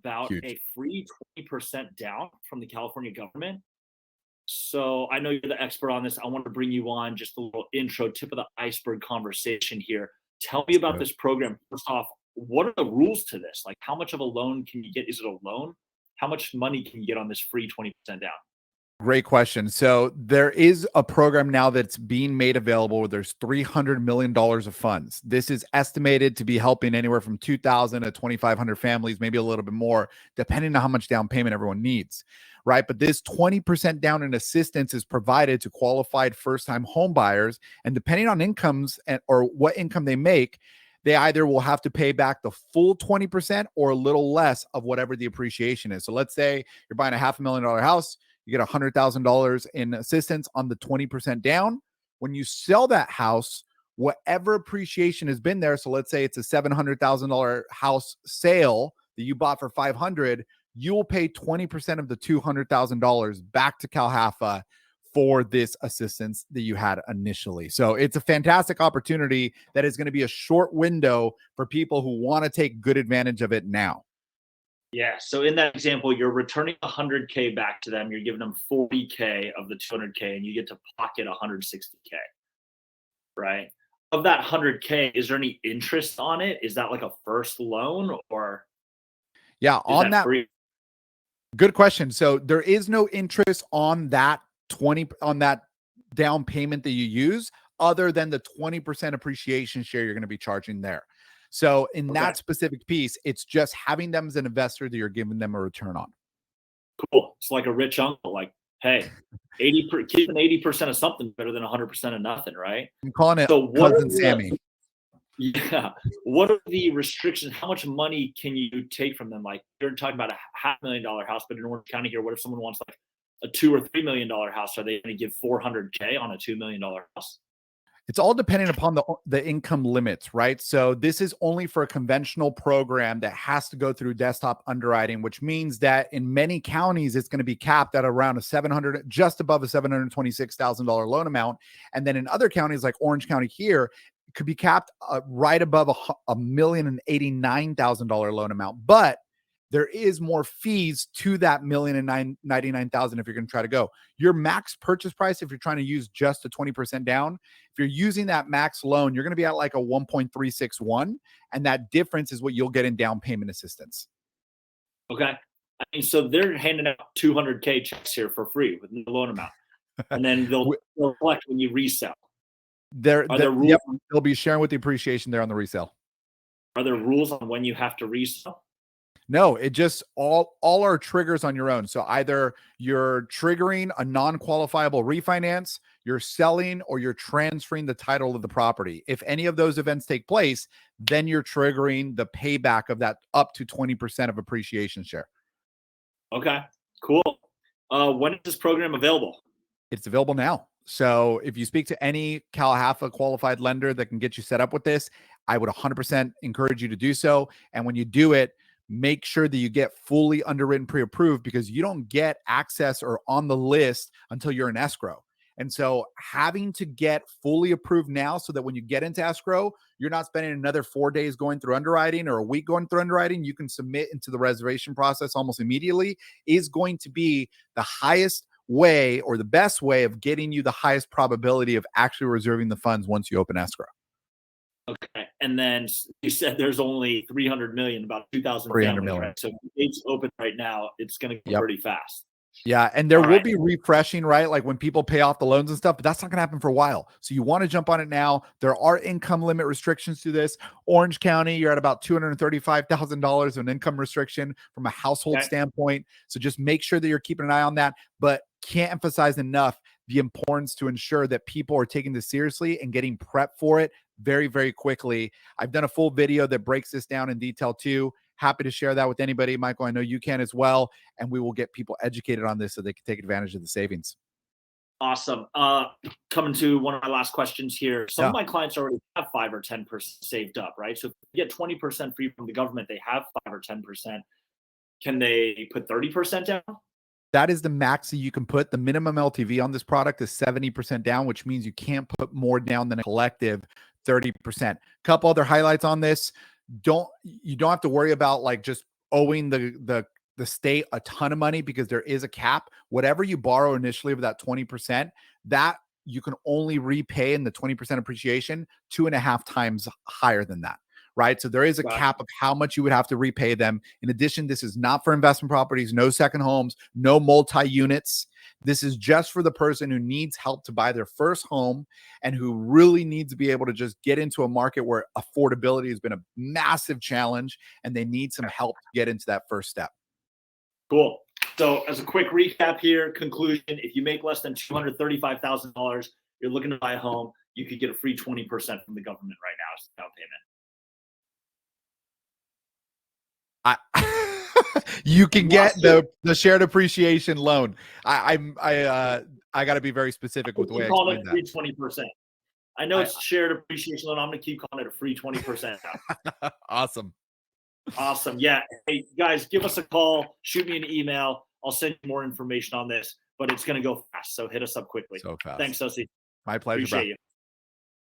about Huge. a free 20% down from the California government. So I know you're the expert on this. I want to bring you on just a little intro, tip of the iceberg conversation here. Tell me about this program. First off, what are the rules to this? Like, how much of a loan can you get? Is it a loan? How much money can you get on this free 20% down? Great question. So there is a program now that's being made available where there's $300 million of funds. This is estimated to be helping anywhere from 2,000 to 2,500 families, maybe a little bit more, depending on how much down payment everyone needs, right? But this 20% down in assistance is provided to qualified first-time home buyers. And depending on incomes or what income they make, they either will have to pay back the full 20% or a little less of whatever the appreciation is. So let's say you're buying a $500,000 house, you get $100,000 in assistance on the 20% down. When you sell that house, whatever appreciation has been there, so let's say it's a $700,000 house sale that you bought for $500,000, you will pay 20% of the $200,000 back to CalHFA for this assistance that you had initially. So it's a fantastic opportunity that is going to be a short window for people who want to take good advantage of it now. Yeah. So in that example, you're returning 100K back to them. You're giving them 40K of the 200K, and you get to pocket 160K. Right. Of that 100K, is there any interest on it? Is that like a first loan, or yeah, on that free? Good question. So there is no interest on that down payment that you use, other than the 20% appreciation share you're going to be charging there. So in that specific piece, it's just having them as an investor that you're giving them a return on. Cool. It's like a rich uncle. Like, hey, keeping 80% of something better than 100% of nothing, right? I'm calling it Cousin Sammy. Yeah. What are the restrictions? How much money can you take from them? Like, you're talking about a $500,000 house, but in Orange County here, what if someone wants like a $2 or $3 million house? Are they going to give $400K on a $2 million house? It's all dependent upon the income limits, right? So this is only for a conventional program that has to go through desktop underwriting, which means that in many counties, it's going to be capped at around just above a $726,000 loan amount. And then in other counties like Orange County here, it could be capped right above a $1,089,000 loan amount. But there is more fees to that $1,099,000 if you're going to try to go. Your max purchase price, if you're trying to use just a 20% down, if you're using that max loan, you're going to be at like a 1.361, and that difference is what you'll get in down payment assistance. Okay. I mean, so they're handing out 200K checks here for free with no loan amount, and then they'll collect when you resell. They'll be sharing with the appreciation there on the resale. Are there rules on when you have to resell? No, it just all are triggers on your own. So either you're triggering a non-qualifiable refinance, you're selling, or you're transferring the title of the property. If any of those events take place, then you're triggering the payback of that up to 20% of appreciation share. Okay, cool. When is this program available? It's available now. So if you speak to any CalHFA qualified lender that can get you set up with this, I would 100% encourage you to do so. And when you do it, make sure that you get fully underwritten, pre-approved, because you don't get access or on the list until you're in escrow. And so having to get fully approved now so that when you get into escrow, you're not spending another 4 days going through underwriting or a week going through underwriting. You can submit into the reservation process almost immediately, is going to be the highest way or the best way of getting you the highest probability of actually reserving the funds once you open escrow. Okay. And then you said there's only 300 million, about 2,000 families, right? So if it's open right now, it's going to go pretty fast. Yeah. And there will be refreshing, right? Like when people pay off the loans and stuff, but that's not going to happen for a while. So you want to jump on it now. There are income limit restrictions to this. Orange County, you're at about $235,000 of an income restriction from a household standpoint. So just make sure that you're keeping an eye on that, but can't emphasize enough the importance to ensure that people are taking this seriously and getting prepped for it very, very quickly. I've done a full video that breaks this down in detail too. Happy to share that with anybody. Michael, I know you can as well. And we will get people educated on this so they can take advantage of the savings. Awesome. Coming to one of my last questions here. Some of my clients already have 5 or 10% saved up, right? So if you get 20% free from the government, they have 5 or 10%. Can they put 30% down? That is the max that you can put. The minimum LTV on this product is 70% down, which means you can't put more down than a collective 30%. Couple other highlights on this. You don't have to worry about like just owing the state a ton of money because there is a cap. Whatever you borrow initially of that 20%, that you can only repay in the 20% appreciation 2.5 times higher than that. Right. So there is a cap of how much you would have to repay them. In addition, this is not for investment properties, no second homes, no multi-units. This is just for the person who needs help to buy their first home and who really needs to be able to just get into a market where affordability has been a massive challenge and they need some help to get into that first step. Cool. So as a quick recap here, conclusion, if you make less than $235,000, you're looking to buy a home, you could get a free 20% from the government right now as down payment. You can get the shared appreciation loan. I got to be very specific with the way I explain that. Free 20%. I know it's shared appreciation loan. I'm going to keep calling it a free 20% now. Awesome. Yeah. Hey guys, give us a call. Shoot me an email. I'll send you more information on this, but it's going to go fast. So hit us up quickly. So fast. Thanks, Sosi. My pleasure. Appreciate you.